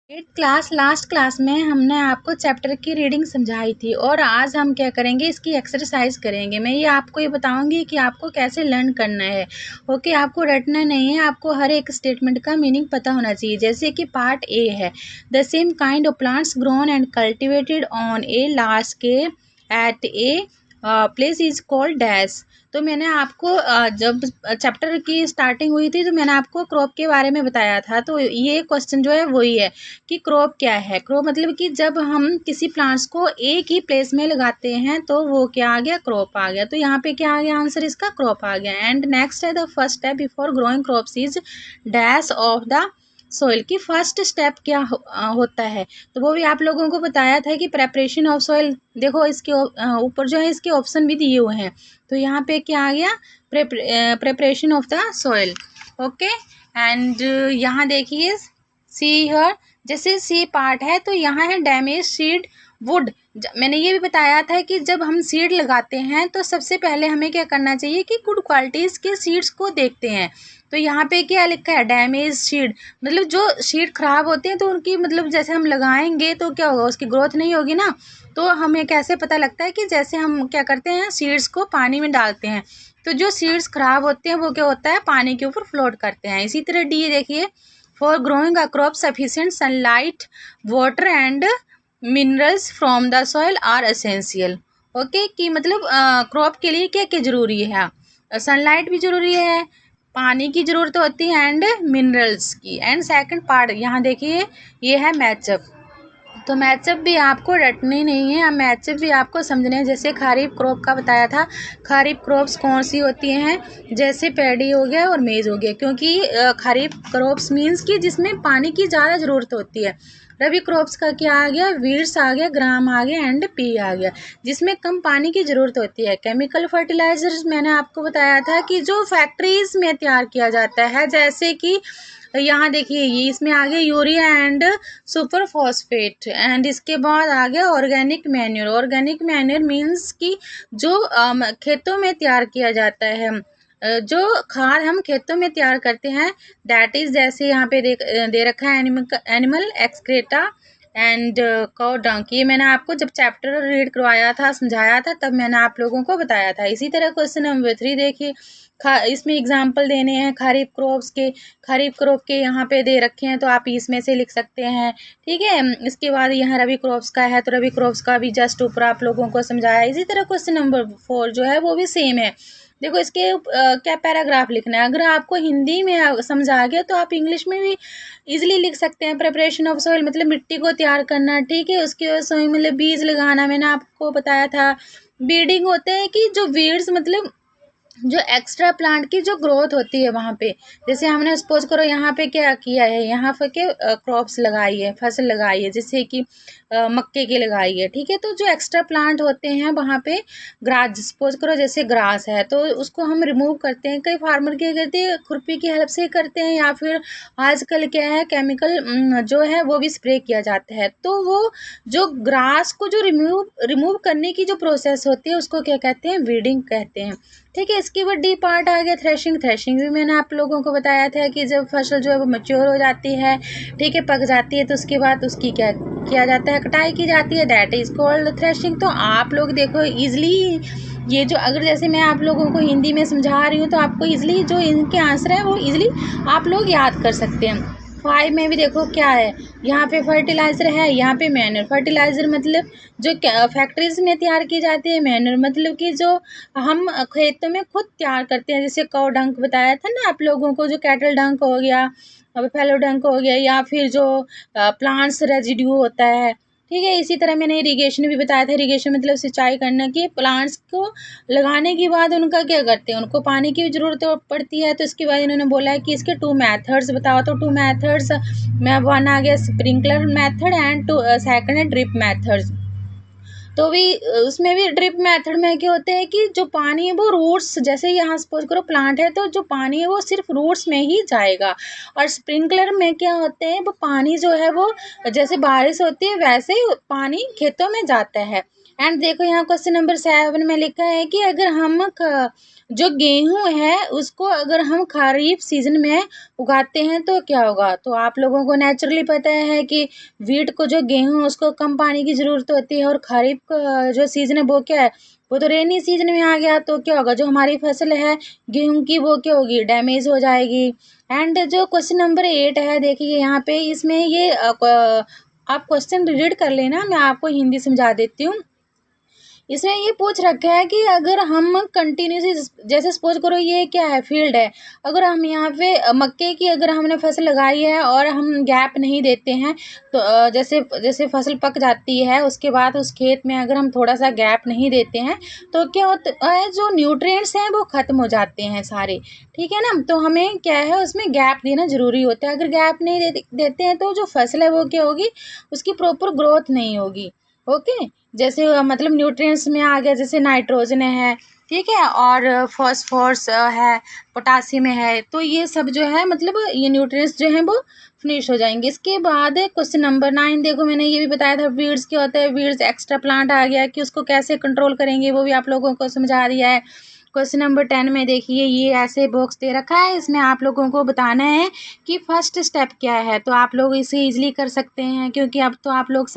Last class में हमने आपको चैप्टर की रीडिंग समझाई थी और आज हम क्या करेंगे, इसकी एक्सरसाइज करेंगे। मैं आपको ये बताऊंगी कि आपको कैसे लर्न करना है। ओके, आपको रटना नहीं है, आपको हर एक स्टेटमेंट का मीनिंग पता होना चाहिए। जैसे कि पार्ट ए है, the same kind of plants grown and cultivated on a large scale eight a place is called dash. तो मैंने आपको जब चैप्टर की स्टार्टिंग हुई थी तो मैंने आपको क्रॉप के बारे में बताया था। तो ये क्वेश्चन जो है वही है कि क्रॉप क्या है। क्रॉप मतलब कि जब हम किसी प्लांट्स को एक ही प्लेस में लगाते हैं तो वो क्या आ गया, क्रॉप आ गया। तो यहाँ पे क्या आ गया आंसर, इसका क्रॉप आ गया। एंड नेक्स्ट है, the first step before growing crops is dash of the soil. की फर्स्ट स्टेप क्या होता है, तो वो भी आप लोगों को बताया था कि प्रेपरेशन ऑफ सॉइल। देखो इसके ऊपर जो है इसके ऑप्शन भी दिए हुए हैं। तो यहाँ पे क्या आ गया, preparation of the soil. Okay, and यहाँ देखिए सी हियर, जैसे सी पार्ट है तो यहाँ है डैमेज सीड वुड। मैंने ये भी बताया था कि जब हम सीड लगाते हैं तो सबसे पहले हमें क्या करना चाहिए कि गुड क्वालिटीज़ के सीड्स को देखते हैं। तो यहाँ पे क्या लिखा है, डैमेज सीड, मतलब जो सीड खराब होते हैं तो उनकी मतलब जैसे हम लगाएंगे तो क्या होगा, उसकी ग्रोथ नहीं होगी ना। तो हमें कैसे पता लगता है कि जैसे हम क्या करते हैं, सीड्स को पानी में डालते हैं तो जो सीड्स खराब होते हैं वो क्या होता है, पानी के ऊपर फ्लोट करते हैं। इसी तरह डी देखिए, for growing a crop sufficient sunlight water and minerals from the soil are essential. Okay, कि मतलब क्रॉप के लिए क्या क्या जरूरी है, सनलाइट भी जरूरी है, पानी की ज़रूरत होती है एंड मिनरल्स की। एंड सेकंड पार्ट यहाँ देखिए, ये है मैचअप। तो मैचअप भी आपको रटनी नहीं है, मैचअप भी आपको समझने हैं। जैसे खरीफ क्रॉप का बताया था, खरीफ क्रॉप्स कौन सी होती हैं, जैसे पैडी हो गया और मेज़ हो गया, क्योंकि खरीफ क्रॉप्स मीन्स कि जिसमें पानी की ज़्यादा ज़रूरत होती है। रबी क्रॉप्स का क्या आ गया, वीड्स आ गया, ग्राम आ गया एंड पी आ गया, जिसमें कम पानी की ज़रूरत होती है। केमिकल फर्टिलाइजर्स मैंने आपको बताया था कि जो फैक्ट्रीज में तैयार किया जाता है, जैसे कि यहाँ देखिए ये इसमें आ गया urea and super phosphate. And इसके बाद आ गया organic manure. Organic manure means कि जो खेतों में तैयार किया जाता है, जो खाद हम खेतों में तैयार करते हैं, दैट इज जैसे यहाँ पे दे रखा है एनिमल एक्सक्रेटा एंड काउ डंक। ये मैंने आपको जब चैप्टर रीड करवाया था, समझाया था, तब मैंने आप लोगों को बताया था। इसी तरह क्वेश्चन नंबर 3 देखिए, इसमें एग्जाम्पल देने हैं खरीफ क्रॉप्स के। खरीफ क्रॉप के यहाँ पे दे रखे हैं तो आप इसमें से लिख सकते हैं, ठीक है। इसके बाद यहाँ रबी क्रॉप्स का है तो रबी क्रॉप्स का भी जस्ट ऊपर आप लोगों को समझाया। इसी तरह क्वेश्चन नंबर 4 जो है वो भी सेम है। देखो इसके क्या पैराग्राफ लिखना है। अगर आपको हिंदी में समझ आ गया तो आप इंग्लिश में भी इजीली लिख सकते हैं। प्रिपरेशन ऑफ सॉइल मतलब मिट्टी को तैयार करना, ठीक है। उसके सॉइल मतलब बीज लगाना, मैंने आपको बताया था। बीडिंग होते हैं कि जो वीड्स मतलब जो एक्स्ट्रा प्लांट की जो ग्रोथ होती है वहाँ पे, जैसे हमने सपोज करो यहाँ पे क्या किया है, यहाँ पे के क्रॉप्स लगाई है, फसल लगाई है, जैसे कि मक्के की लगाई है, ठीक है। तो जो एक्स्ट्रा प्लांट होते हैं वहाँ पे, ग्रास सपोज करो जैसे ग्रास है तो उसको हम रिमूव करते हैं। कई फार्मर क्या करते हैं, खुरपी की हेल्प से करते हैं, या फिर आजकल क्या है केमिकल जो है वो भी स्प्रे किया जाता है। तो वो जो ग्रास को जो रिमूव करने की जो प्रोसेस होती है उसको क्या कहते हैं, वीडिंग कहते हैं, ठीक है। इसके बाद डी पार्ट आ गया थ्रेशिंग। थ्रेशिंग भी मैंने आप लोगों को बताया था कि जब फसल जो है वो मैच्योर हो जाती है, ठीक है, पक जाती है, तो उसके बाद उसकी क्या किया जाता है, कटाई की जाती है, दैट इज कॉल्ड थ्रेशिंग। तो आप लोग देखो इजली ये जो, अगर जैसे मैं आप लोगों को हिंदी में समझा रही हूँ तो आपको इजली जो इनके आंसर है वो इजली आप लोग याद कर सकते हैं। 5 में भी देखो क्या है, यहाँ पे फर्टिलाइज़र है, यहाँ पे मैन्योर। फर्टिलाइज़र मतलब जो फैक्ट्रीज में तैयार की जाती है, मैन्योर मतलब कि जो हम खेतों में खुद तैयार करते हैं। जैसे काउ डंक बताया था ना आप लोगों को, जो कैटल डंक हो गया, फैलो डंक हो गया, या फिर जो प्लांट्स रेजिड्यू होता है, ठीक है। इसी तरह मैंने इरिगेशन भी बताया था। इरिगेशन मतलब सिंचाई करना, कि प्लांट्स को लगाने के बाद उनका क्या करते हैं, उनको पानी की ज़रूरत पड़ती है। तो इसके बाद इन्होंने बोला है कि इसके 2 मेथड्स बताओ। तो 2 मेथड्स में 1 आ गया स्प्रिंकलर मेथड एंड 2 सेकंड है ड्रिप मेथड्स। तो भी उसमें भी ड्रिप मेथड में क्या होते हैं कि जो पानी है वो रूट्स, जैसे यहाँ सपोज करो प्लांट है तो जो पानी है वो सिर्फ रूट्स में ही जाएगा। और स्प्रिंकलर में क्या होते हैं, वो पानी जो है वो जैसे बारिश होती है वैसे ही पानी खेतों में जाता है। एंड देखो यहाँ क्वेश्चन नंबर 7 में लिखा है कि अगर हम जो गेहूं है उसको अगर हम खरीफ सीजन में उगाते हैं तो क्या होगा। तो आप लोगों को नेचुरली पता है कि वीट को जो गेहूं उसको कम पानी की ज़रूरत होती है, और खरीफ का जो सीज़न है वो क्या है, वो तो रेनी सीजन में आ गया। तो क्या होगा, जो हमारी फसल है गेहूं की वो क्या होगी, डैमेज हो जाएगी। एंड जो क्वेश्चन नंबर 8 है, देखिए यहाँ पे इसमें ये आप क्वेश्चन रीड कर लेना, मैं आपको हिंदी समझा देती हूँ। इसमें ये पूछ रखा है कि अगर हम कंटिन्यूसली, जैसे सपोज करो ये क्या है, फील्ड है, अगर हम यहाँ पे मक्के की अगर हमने फसल लगाई है और हम गैप नहीं देते हैं, तो जैसे जैसे फसल पक जाती है उसके बाद उस खेत में अगर हम थोड़ा सा गैप नहीं देते हैं तो क्या होता है, जो न्यूट्रिएंट्स हैं वो खत्म हो जाते हैं सारे। ठीक है ना, तो हमें क्या है उसमें गैप देना ज़रूरी होता है। अगर गैप नहीं देते हैं तो जो फसल है वो क्या होगी, उसकी प्रॉपर ग्रोथ नहीं होगी। ओके, जैसे मतलब न्यूट्रिएंट्स में आ गया, जैसे नाइट्रोजन है, ठीक है, और फॉस्फोरस है, पोटासियम है, तो ये सब जो है मतलब ये न्यूट्रिएंट्स जो हैं वो फिनिश हो जाएंगे। इसके बाद क्वेश्चन नंबर 9, देखो मैंने ये भी बताया था वीड्स क्या होता है, वीड्स एक्स्ट्रा प्लांट आ गया कि उसको कैसे कंट्रोल करेंगे वो भी आप लोगों को समझा दिया है। क्वेश्चन नंबर 10 में देखिए ये ऐसे बॉक्स दे रखा है, इसमें आप लोगों को बताना है कि फर्स्ट स्टेप क्या है। तो आप लोग इसे इजीली कर सकते हैं क्योंकि अब तो आप लोग